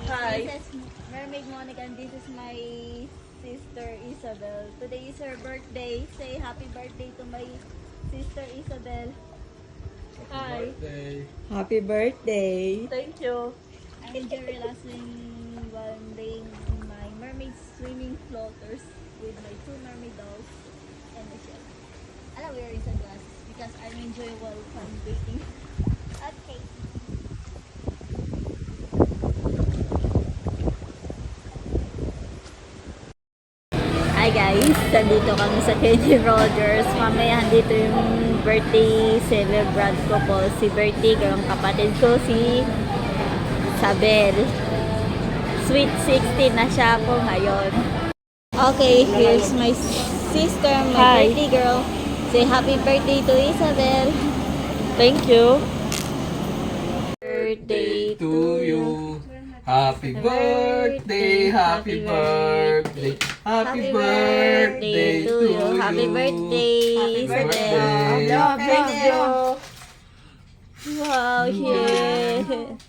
Hi. This is Mermaid Monica and this is my sister Isabel. Today is her birthday. Say happy birthday to my sister Isabel. Hi. Happy birthday. Thank you. I enjoy relaxing while laying in my mermaid swimming floaters with my two mermaid dolls and my shell. I'm wearing sunglasses because I'm enjoy while fun bathing. Okay. Hi guys, nandito kami sa Kenny Rogers. Mamaya dito yung birthday celebrant ko po. Si birthday girl, ang kapatid ko si Sabel. Sweet 16 na siya po ngayon. Okay, here's my sister, my Hi. birthday girl. Say happy birthday to Isabel. Thank you. Birthday to you. Happy birthday, happy birthday, happy birthday to you. Happy birthday, Isabel. Thank you. Wow, yeah.